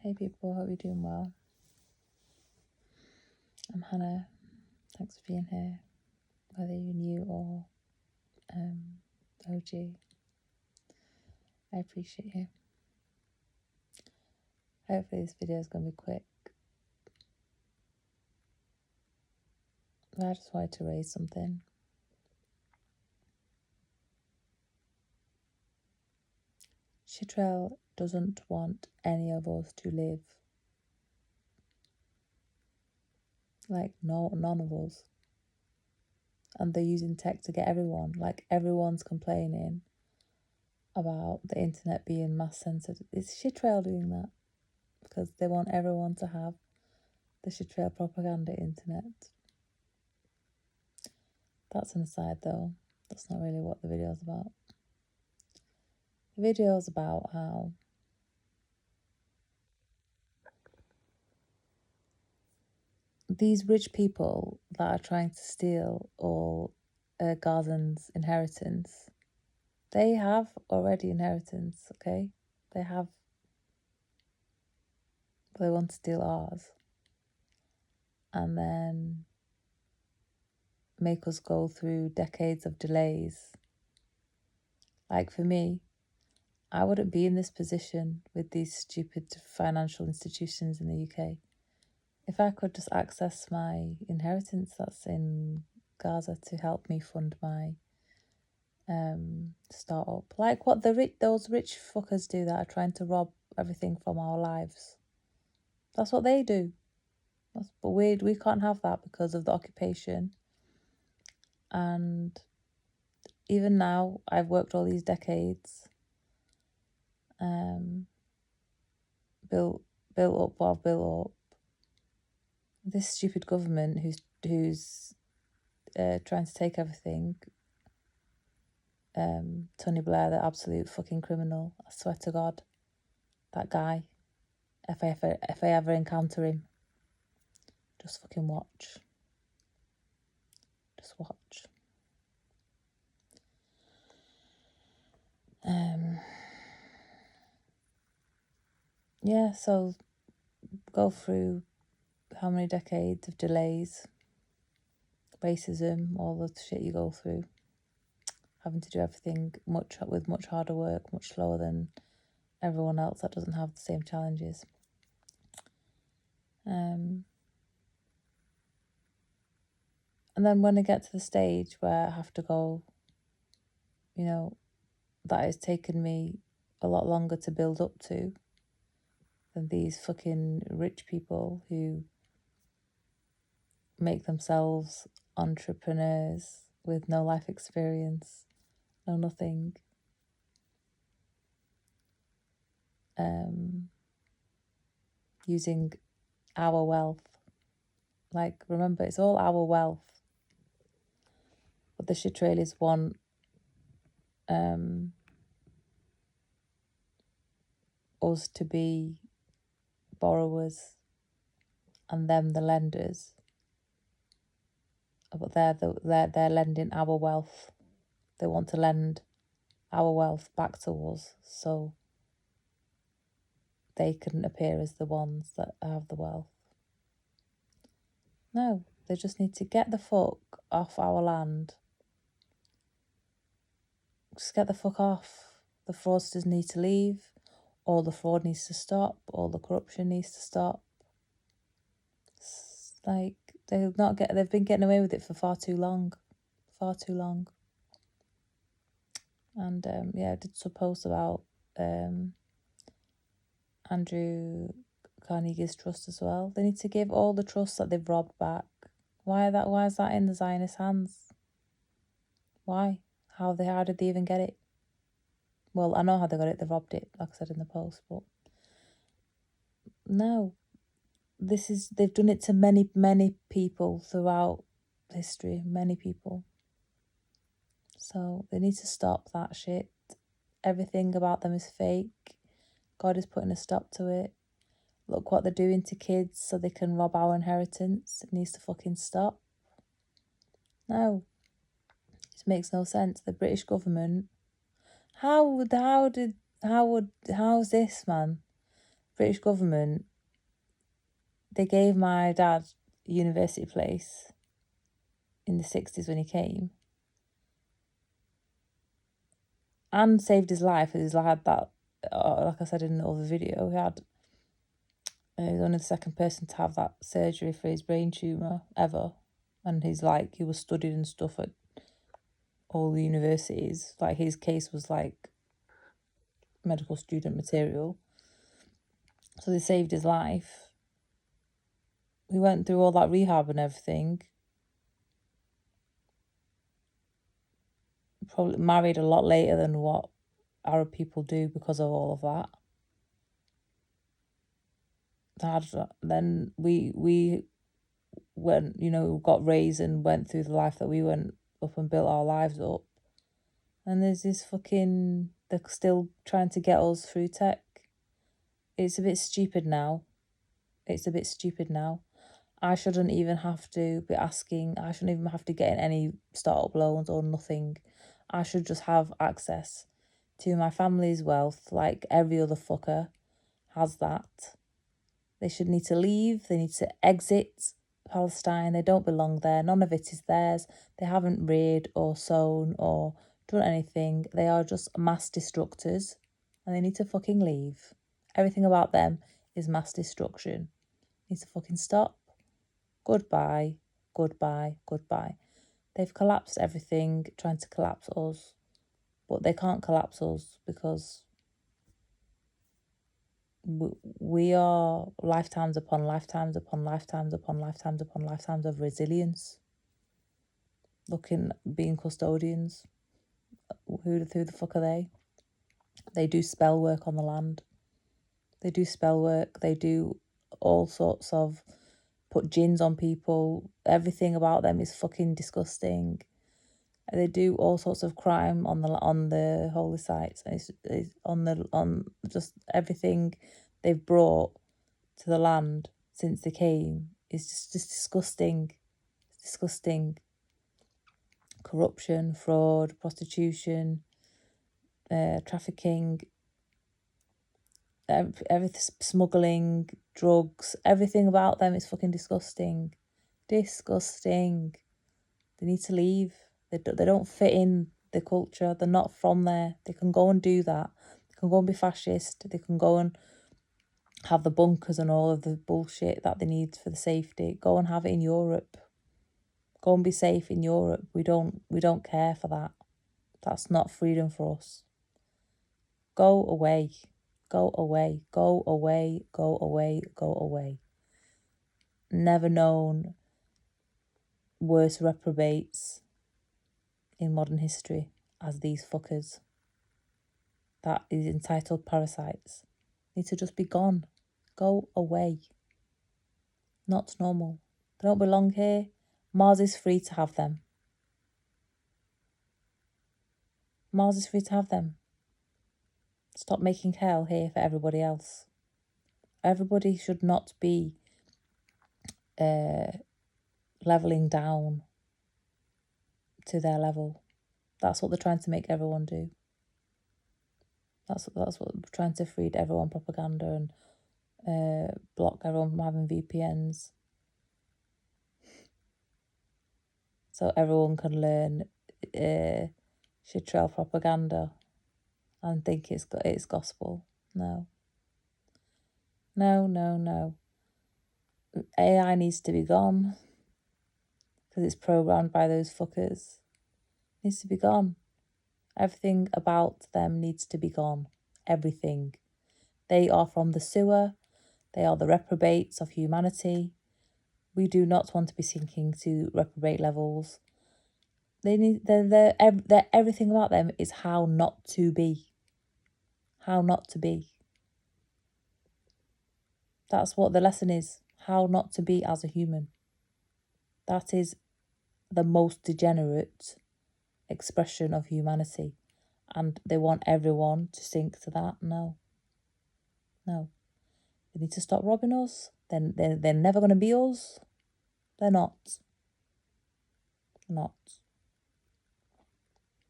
Hey people, hope you're doing well. I'm Hannah. Thanks for being here, whether you're new or OG. I appreciate you. Hopefully this video is going to be quick. But I just wanted to raise something. Chitrell doesn't want any of us to live. Like, no, none of us. And they're using tech to get everyone. Like, everyone's complaining about the internet being mass censored. It's Chitrell doing that because they want everyone to have the Chitrell propaganda internet. That's an aside though. That's not really what the video is about. The video is about how these rich people that are trying to steal all Gazans' inheritance, they have already inheritance, okay? They want to steal ours. And then make us go through decades of delays. Like for me, I wouldn't be in this position with these stupid financial institutions in the UK if I could just access my inheritance that's in Gaza to help me fund my startup. Like what those rich fuckers do that are trying to rob everything from our lives. That's what they do. But we can't have that because of the occupation. And even now, I've worked all these decades, built up what I've built up. This stupid government who's trying to take everything. Tony Blair, the absolute fucking criminal. I swear to God, that guy. If I ever encounter him, just fucking watch. Just watch. Yeah, so go through how many decades of delays, racism, all the shit you go through, having to do everything with much harder work, much slower than everyone else that doesn't have the same challenges. And then when I get to the stage where I have to go, that has taken me a lot longer to build up to than these fucking rich people who make themselves entrepreneurs with no life experience, no nothing. Using our wealth. Like, remember, it's all our wealth. But the Chitralis want us to be borrowers and them the lenders. But they're lending our wealth. They want to lend our wealth back to us so they can appear as the ones that have the wealth. No, they just need to get the fuck off our land. Just get the fuck off. The fraudsters need to leave. All the fraud needs to stop. All the corruption needs to stop. It's like they've been getting away with it for far too long. Far too long. And I did some posts about Andrew Carnegie's trust as well. They need to give all the trust that they've robbed back. Why is that in the Zionist hands? Why? How did they even get it? Well, I know how they got it. They robbed it, like I said in the post, but no. They've done it to many, many people throughout history. Many people. So they need to stop that shit. Everything about them is fake. God is putting a stop to it. Look what they're doing to kids so they can rob our inheritance. It needs to fucking stop. No. It makes no sense. The British government. How's this, man? British government, they gave my dad a university place in the 60s when he came, and saved his life. He had that, like I said in the other video, he was only the second person to have that surgery for his brain tumour ever. And he was studied and stuff at all the universities. Like, his case was like medical student material. So they saved his life. We went through all that rehab and everything. Probably married a lot later than what Arab people do because of all of that. Then we went, got raised and went through the life that we went up and built our lives up. And there's this they're still trying to get us through tech. It's a bit stupid now. I shouldn't even have to be asking. I shouldn't even have to get in any startup loans or nothing. I should just have access to my family's wealth like every other fucker has that. They should need to leave. They need to exit Palestine. They don't belong there. None of it is theirs. They haven't reared or sown or done anything. They are just mass destructors, and they need to fucking leave. Everything about them is mass destruction. Need to fucking stop. Goodbye, goodbye, goodbye. They've collapsed everything, trying to collapse us, but they can't collapse us because we are lifetimes upon lifetimes upon lifetimes upon lifetimes upon lifetimes of resilience. Being custodians. Who the fuck are they? They do spell work on the land. They do spell work. They do all sorts of put gins on people. Everything about them is fucking disgusting. They do all sorts of crime on the holy sites. It's on just everything they've brought to the land since they came is just disgusting. It's disgusting. Corruption, fraud, prostitution, trafficking, everything, smuggling, drugs, everything about them is fucking disgusting. Disgusting. They need to leave. They don't fit in the culture. They're not from there. They can go and do that. They can go and be fascist. They can go and have the bunkers and all of the bullshit that they need for the safety. Go and have it in Europe. Go and be safe in Europe. We don't care for that. That's not freedom for us. Go away. Go away. Go away. Go away. Go away. Never known worse reprobates in modern history as these fuckers. That is entitled parasites. Need to just be gone. Go away. Not normal. They don't belong here. Mars is free to have them. Mars is free to have them. Stop making hell here for everybody else. Everybody should not be leveling down to their level. That's what they're trying to make everyone do. That's what they're trying to feed everyone propaganda and block everyone from having VPNs. So everyone can learn shit trail propaganda and think it's gospel. No. AI needs to be gone because it's programmed by those fuckers. It needs to be gone. Everything about them needs to be gone. Everything. They are from the sewer. They are the reprobates of humanity. We do not want to be sinking to reprobate levels. They're everything about them is how not to be. How not to be. That's what the lesson is. How not to be as a human. That is the most degenerate expression of humanity. And they want everyone to sink to that. No. They need to stop robbing us. They're never going to be us. They're not.